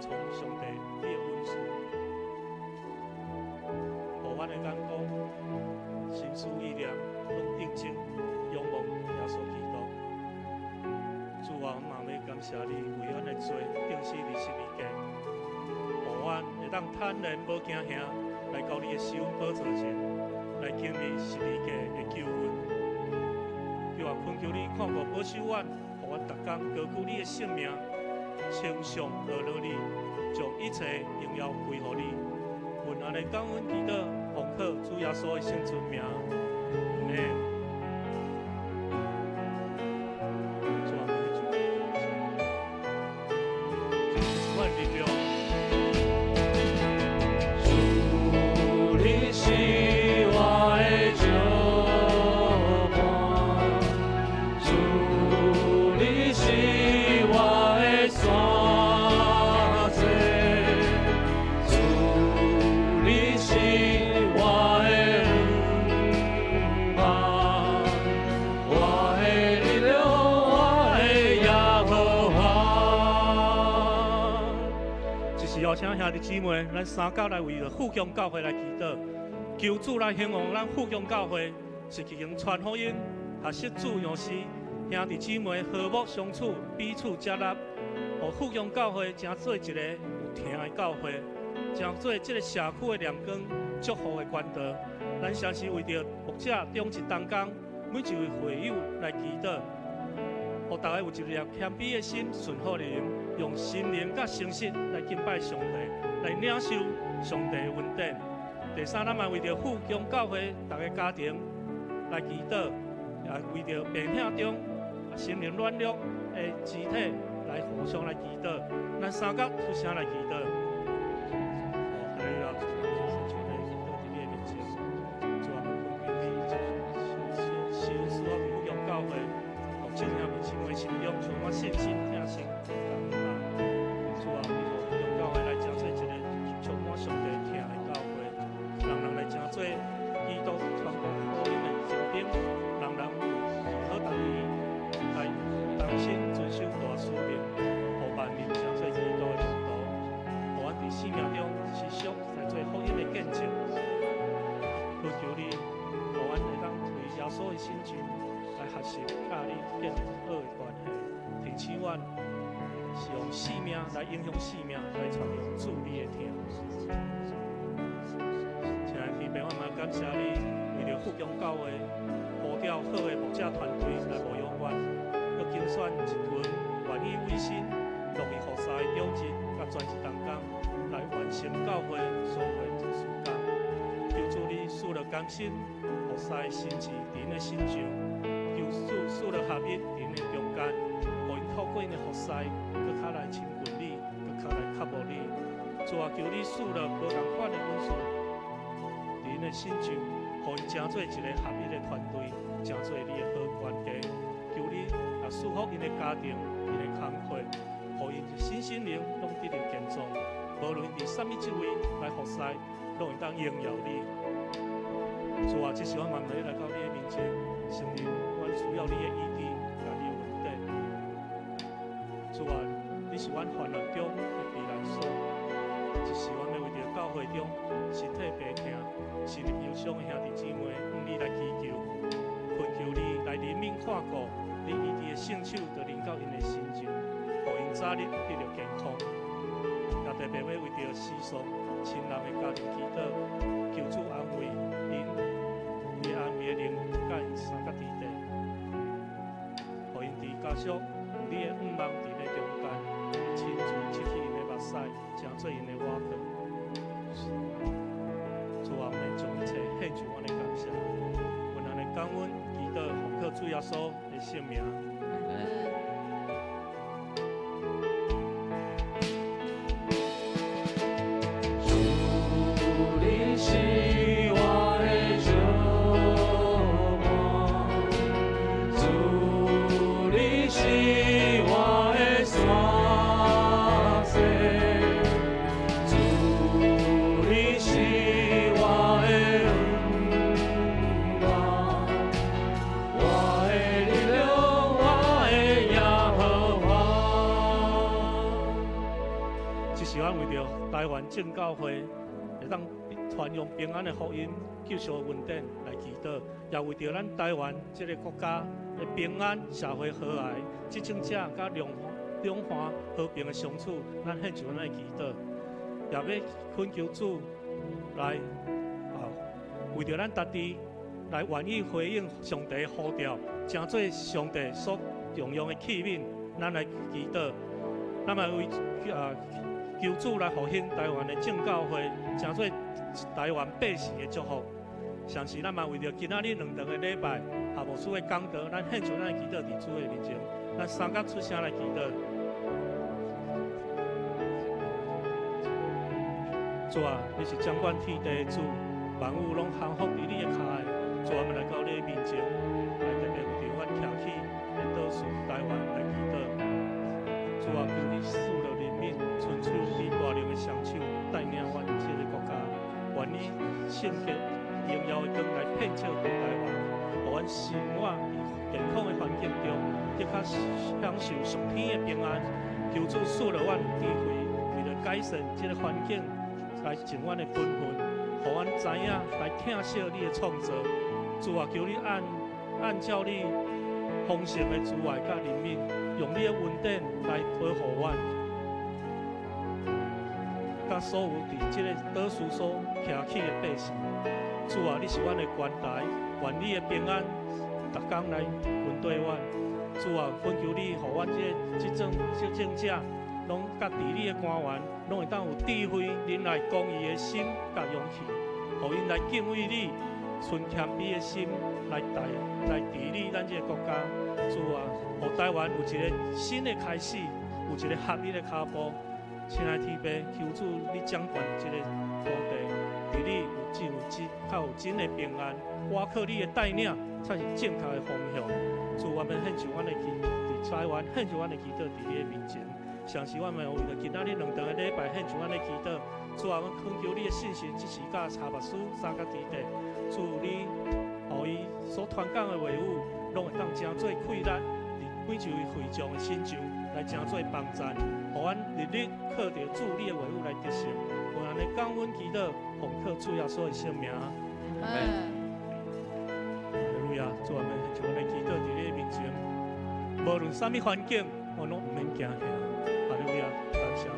从上帝你的恩赐，互阮的眼光、心思意念拢定睛仰望耶稣基督。主啊，阮嘛要感谢你为阮的罪定死伫十字架，互阮会当坦然无惊吓来到你的施恩宝座前，来经历十字架的救恩。求啊，恳求你看顾保守阮，互阮逐工高举你的性命，称颂阿罗你，将一切荣耀归乎你。愿安尼感恩祈祷，奉靠主耶稣的圣尊名，阿门。请兄弟姊妹，咱三教来为着富强教会来祈祷，求主来兴旺咱富强教会，是去用传福音、学习主样式，兄弟姊妹和睦相处，彼此接纳，互富强教会成做一个有听的教会，成做这个社区的亮光、祝福的管道。咱相是为着牧者中一同工，每一位会友来祈祷，互大家有一颗谦卑的心，顺服的灵。用心灵甲诚实来敬拜上帝，来领受上帝的恩典。第三，咱嘛为着富强教会大家家庭来祈祷，也为着病痛中心灵软弱的肢体来互相来祈祷。咱三角出声来祈祷。今天为成为心中充满信心、听信、感恩。主啊，你互用教会来成做一个充满上帝听的教会，人来成做基督传播福音的精兵，人好大意来当心遵守大使命，互万民成做基督的门徒，互阮伫生命中持续来做福音的见证。恳求你，互阮会当为耶稣的心情。来学习教你建立好的关系，提醒阮是用生命来影响生命，来传扬主你的听。亲爱的弟兄，我嘛感谢你为着富强教会呼召好的牧者团队来牧养阮，要竞选一群愿意委身、乐意服侍的长子，甲全一同工来完成教会所有的事工。求主你赐了甘心，服侍心志伫因的心上。赐了合一伫因的中间，互因透过因的服侍，搁较来亲近你，搁较来靠无你。主啊，求你赐了无同款的恩赐伫因的心上，互因成做一个合一的团队，成做你的好管家。求你也赐福因的家庭、因的工课，互因身心灵拢得到健壮。无论伫什么职位来服侍，拢会当荣耀你。主啊，这是我万岁来到你的面前，承认。需要你的意志，甲你的恩典。主啊，你是阮烦恼中的避难所，就是阮要为着教会中身体病痛、心灵忧伤的兄弟姊妹，向你来祈求，恳求你来怜悯看顾，你医治的圣手就临到因的心中，互因早日得到健康。也特别要为着世俗亲人的家庭祈祷，求主安慰因，伊安慰的灵甲因三角地带。加上你的五芒伫咧中间，亲自拭去因的目屎，成做因的瓦壳。主啊，免将一切献上阮的感谢，阮安尼感恩祈祷，奉靠主耶稣的圣名。我是阮为着台湾正教会会当传扬平安的福音、救赎稳定来祈祷，也为着咱台湾这个国家的平安、社会和谐、执政者甲两岸和平的相处，咱献上咱的祈祷，也要恳求主来为着咱家己来愿意回应上帝的呼召，成做上帝所重用的器皿，咱来祈祷。咱嘛为求主来复兴台湾的正教会，成做台湾百姓的祝福。像是咱嘛为着今仔日2场的礼拜，下无主的讲道，咱献上咱的祈祷伫主的面前，咱三角出声来祈祷。主啊，你是掌管天地的主，万物拢降服伫你的脚下。主啊，我们来到你的面前，来特别为着阮徛起来倒数台湾来祈祷。主啊，求你赐了人民，伸出你大能的双手，带领阮这个国家，愿你献给荣耀的光来遍照全台湾，互阮生活伫健康的环境中，更较享受上天的平安。求主赐了阮智慧，为了改善这个环境，来尽阮的本分，互阮知影来听惜你的创造。主啊，求你按照你丰盛的慈爱甲怜悯，用你的恩典来保护阮，甲所有伫这个岛屿所徛起的百姓。主啊，你是阮的关台，愿你的平安逐工来轮对阮。主啊，恳求你，互阮这执政者，拢甲治理的官员，拢会当有智慧、忍耐、公义的心甲勇气，互因来敬畏你。存谦卑的心来治理咱这个国家，主啊，互台湾有一个新的开始，有一个合一的脚步。亲爱的天父，求主你掌管这个土地，伫你有真有真，较有真的平安。我靠你的带领，才是正确的方向。主，我们献上阮的祈，伫台湾献上阮的祈祷伫你的面前。像是我们为了今仔日2场的礼拜献上阮的祈祷。主啊，我恳求你的信心，支持甲查目书三角地地。主你，互伊所传讲的话语，拢会当成做气力，伫几位会众的心上来成做帮赞，互阮日日靠着主你的话语来得胜。我安尼感恩祈祷，奉靠主耶稣的圣名。哈利路亚！主啊，们就我们祈祷伫你的面前，无论啥物环境，我拢毋免惊吓。哈利路亚！感谢主。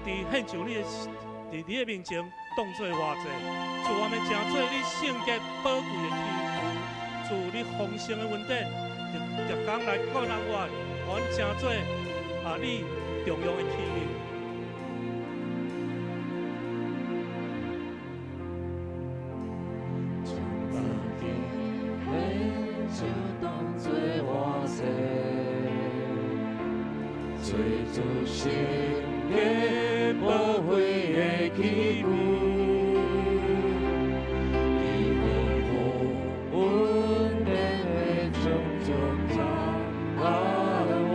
伫献上你的，伫你的面前当作活祭，主我们正做你圣洁宝贵的器具，主你丰盛的恩典，逐工来个人我，阮正做你重用的器皿。就当作活祭，做主圣洁宝贵的器具，以丰富恩典的种种赞我，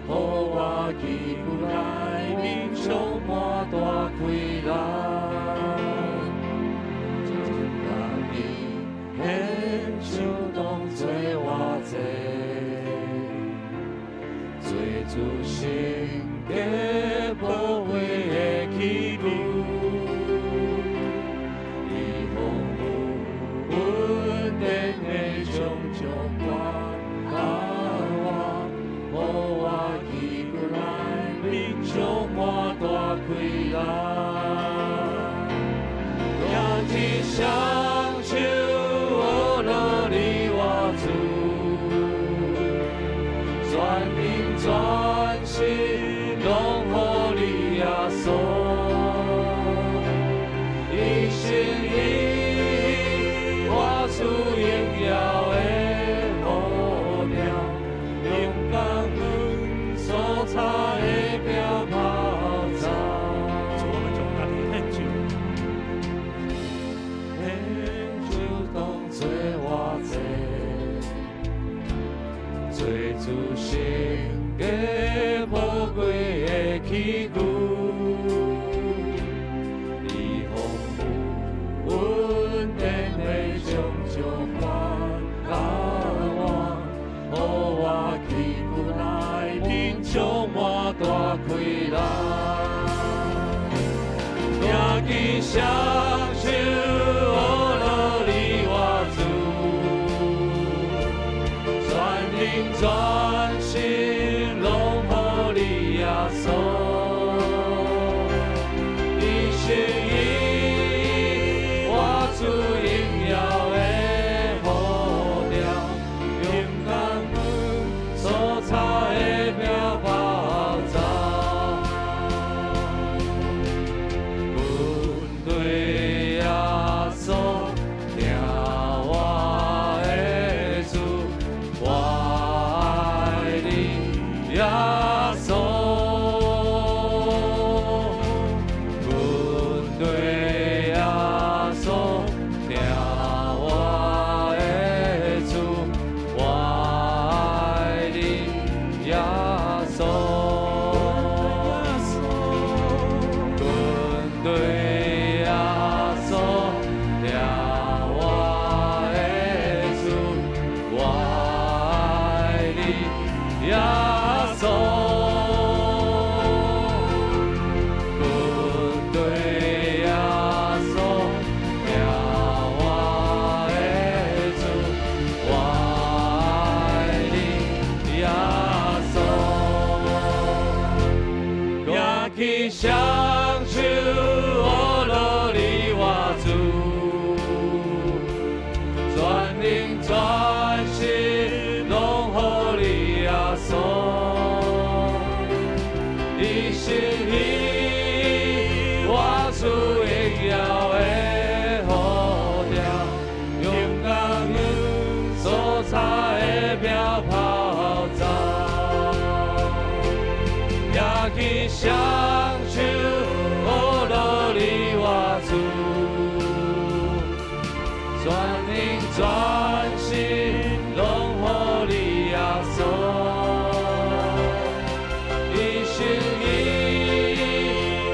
予我器具内面充满大开朗。做活祭，做主圣洁宝贵的器具，以丰富恩典的种种关我，予我器具内面充满大开朗，也只相手。全灵全心拢予你耶稣，一心一意活出荣耀的模样，用感恩所擦的标泡照。主，我们将家己献就当作活祭。做主圣洁宝贵的器具，以丰富恩典的种种关我，予我器具内面充满大开朗，也记双手予落你我主。全心拢予你耶稣，一心一意活出荣耀的模样，用感恩所擦的标泡照，阮对耶稣。耶稣，阮对耶稣，听我的主，我爱你，耶稣，阮对耶稣，听我的主，我爱你，耶稣。去相手，我落你我主，全灵全心拢予你耶稣，一心一意活出荣耀的呼召，用感恩所擦的标泡照，也去相。全灵全心拢予你耶稣，一心一意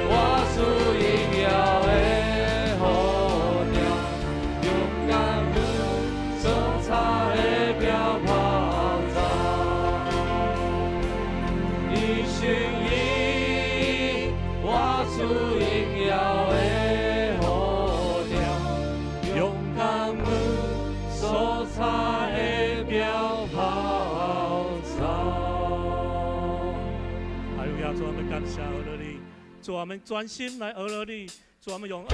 活出荣耀的呼召，用感恩所擦的标泡照，一心一意活出荣耀的呼召。主，我们专心来俄勒你，主，我们用俄勒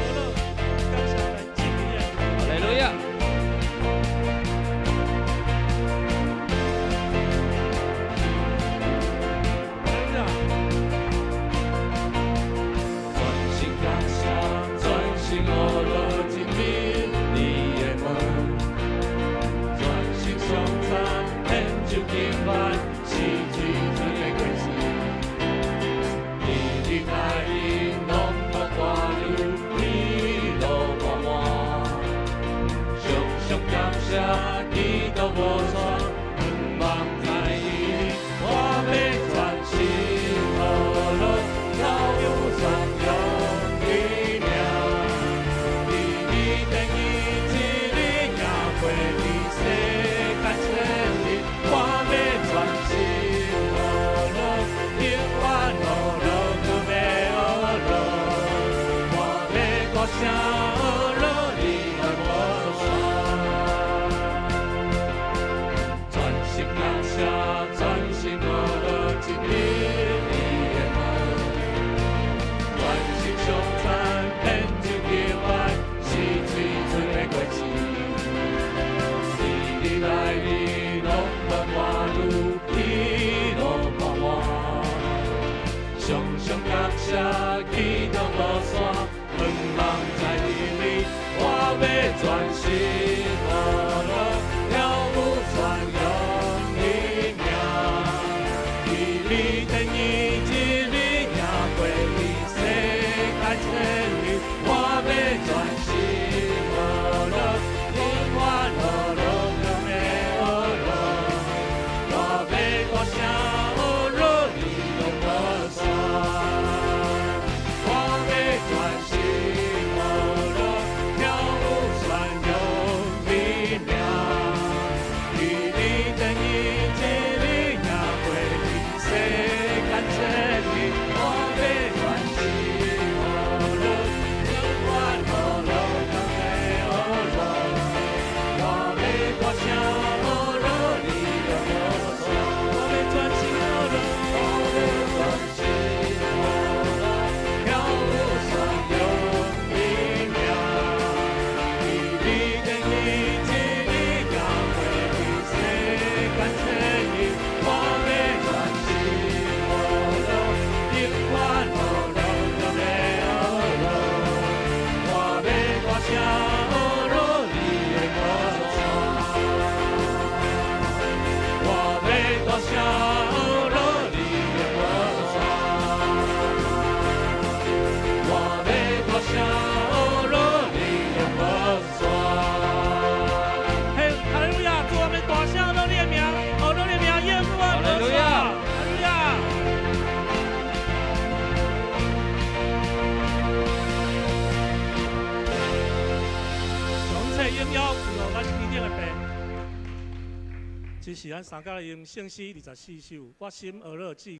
感谢来纪念。哈利路亚。专心感谢，专心俄勒敬拜你的门，专心颂赞，献上敬拜，是最最的开始。你的爱意浓浓挂流，你路满满，常常感谢，祈祷无错，盼望在意，我要专心俄勒，要有传扬你名，你的意志力也会比世界千里，我要专心俄勒，永远俄勒。大声俄勒你的魔算，专心感谢，专心俄勒敬拜你的门，专心颂赞，献上敬拜，是最最的过节。你的爱你浓浓挂入，一路满满，常常感谢，祈祷无散。盼望在你里，我要专心俄勒，了有传扬你名。你的意志力也会比世界千里，我要专心俄勒，永远俄勒永的俄勒，我要大声俄勒你的魔算。专心俄勒，了有传扬你名，你的意志力也会比世界千里，我要专心俄勒，永远俄勒永的俄勒，我要大声俄勒你的魔算，我要专心俄勒，我要专心俄勒，了有传扬你名，你的意志力也会比世界千里，我要专心俄勒，永远俄勒永的俄勒，我要大声俄勒你的魔算，我要大声俄勒你的魔算。大声俄勒你的魔算，嘿，哈利路亚！主，我们大声俄勒你的名，俄勒你的名永远不算。哈利路亚！上册应邀有咱天顶的病，这是咱三甲的用圣诗24首，我心俄勒至。